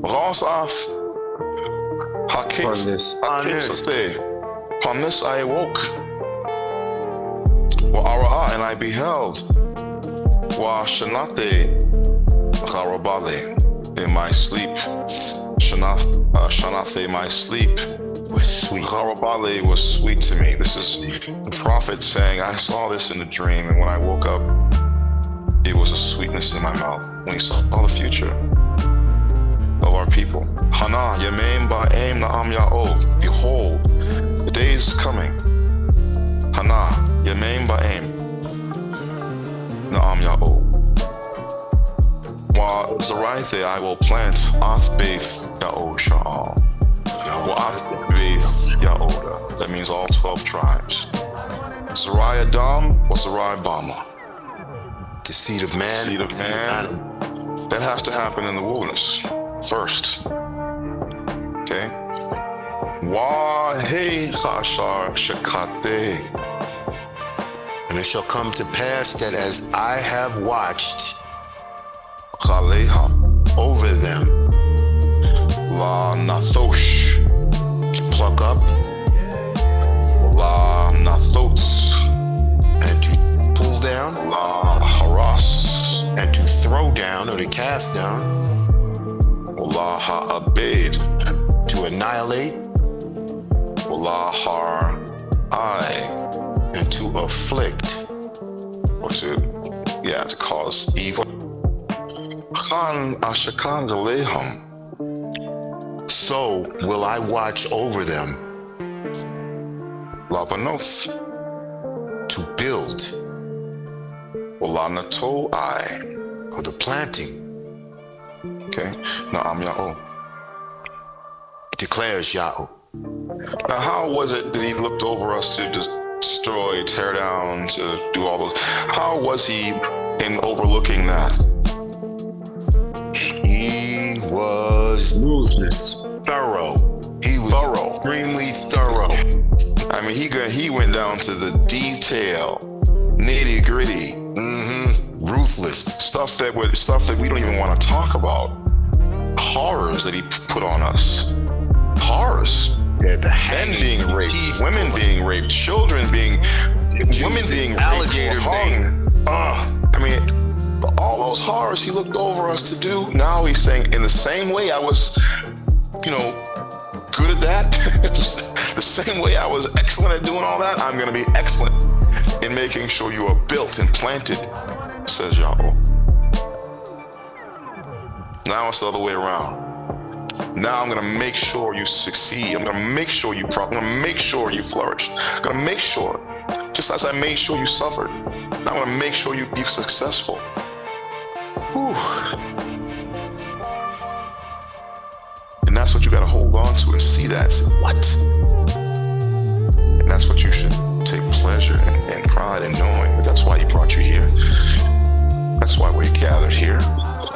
Ronsaf On this. Upon this I awoke. Wa Ara'a, and I beheld. Wa Shanate Gharabale, in my sleep. Shanate, my sleep Was sweet. Gharabale was sweet to me. This is the prophet saying, I saw this in a dream, and when I woke up, it was a sweetness in my mouth. When he saw the future of our people. Hana, Yemem Ba'em Na'am Ya'o. Behold, the day is coming. Hana, Yemem Ba'em Na'am Ya'o. Wa Zaraithe, I will plant Athbeth Ya'o Sha'al. Wa Athbeth Ya'oda. That means all 12 tribes. Zerai Adam or Zerai Bama. The seed of man. Seed of man. That has to happen in the wilderness first. Okay? Wahe Chashar Shekate. And it shall come to pass that as I have watched Chaleham over them, La Nathosh to pluck up La Nathots and to pull down La Haras and to throw down or to cast down, La Ha'abed to annihilate La Har I, and to afflict, or to cause evil. Khan Ashakan Galeham, so will I watch over them La Banoth to build La Nato I. or the planting, Okay, Na'am Ya'o. declares Yahweh. Now, how was it that he looked over us to destroy, tear down, to do all those? How was he in overlooking that? He was Ruthless. thorough. He was Thorough. extremely thorough. I mean, he went down to the detail, nitty gritty, Ruthless. stuff that we don't even want to talk about. Horrors that he put on us. Horrors. Yeah, the Men hangings, being the raped, teeth, women being raped, children being, women being alligator raped, being. I mean, all those horrors he looked over us to do. Now he's saying, in the same way I was, good at that, the same way I was excellent at doing all that, I'm going to be excellent in making sure you are built and planted, says Yahweh. Now it's the other way around. Now I'm going to make sure you succeed. I'm going to make sure you I'm going to make sure you flourish. I'm going to make sure, just as I made sure you suffered, I'm going to make sure you be successful. Whew. And that's what you got to hold on to and see that. Say, what? And that's what you should take pleasure and pride in knowing. That's why he brought you here. That's why we gathered here.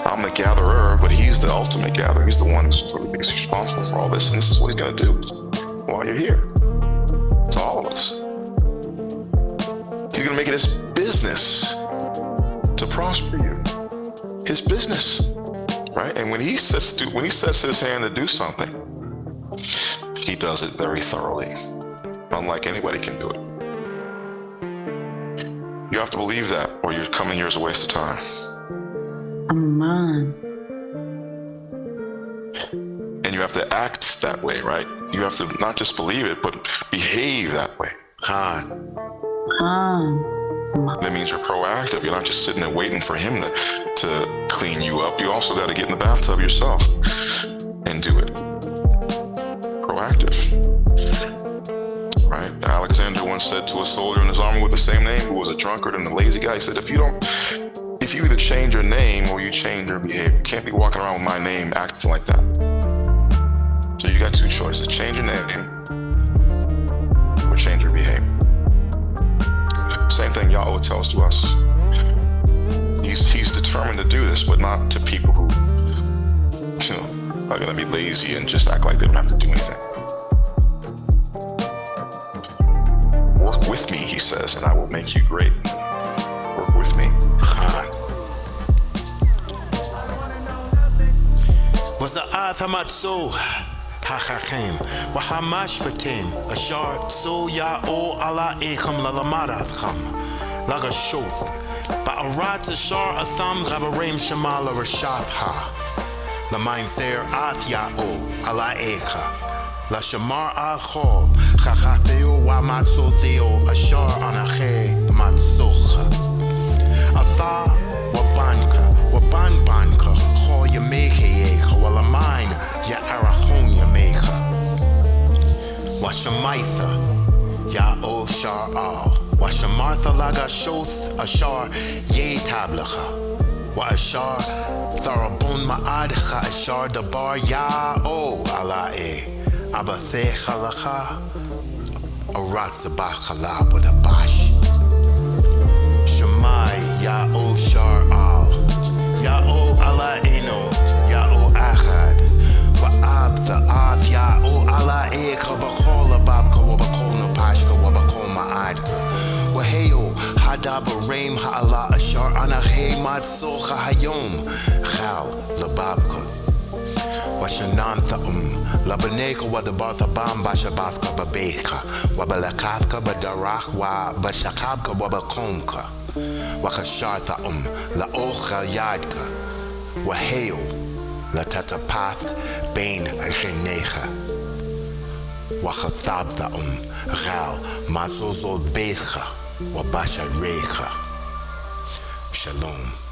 I'm the gatherer, but he's the ultimate gatherer. He's the one who's responsible for all this. And this is what he's going to do while you're here. To all of us. He's going to make it his business to prosper you. His business. Right? And when he sets his hand to do something, he does it very thoroughly. Unlike anybody can do it. You have to believe that, or you're coming here as a waste of time. Aman. And you have to act that way, right? You have to not just believe it, but behave that way. Khan. That means you're proactive. You're not just sitting there waiting for him to clean you up. You also got to get in the bathtub yourself and do it. Proactive. Right? Alexander once said to a soldier in his army with the same name who was a drunkard and a lazy guy, he said, if you either change your name or you change your behavior, you can't be walking around with my name acting like that. So you got two choices: change your name or change your behavior. Same thing Yahweh tells to us. He's determined to do this, but not to people who are going to be lazy and just act like they don't have to do anything. Work with me, he says, and I will make you great. Work with me. وزعات matzo hachachem wahamash batim ashar so ya o ala echam lalamaratcham laga shoth ba'arat ashar atham gabarem shamala rashatha lamaim ther ath ya o ala echa la shamar al chol chachatheo wa matzotheo ashar anache matzocha atha wabanka wabanbanka cho yameche wala mine ya arachon yamecha washamaitha ya o shar al washamartha laga shoth ashar ye tablacha wa ashar tharabon ma'adcha ashar dabar ya o alae abathecha lacha aratzabach chalab with a bash Shemai ya o shar al ya o alaeno ya o achad wa abtha ath ya o alaeka b'chol ababka wa b'kol napashka wa b'kol ma'adka wa heyo hadabarem ha'ala ashar anahe matzocha hayom chal lababka wa shanantha labaneka wa dabartha bam bashabathka babeka wa balakathka badarach wa bashakabka wa bakomka wa khashartha la ocha yadka wa heyo la tatapath bain genecha wa khathabtha gal mazozol becha wa basharecha shalom.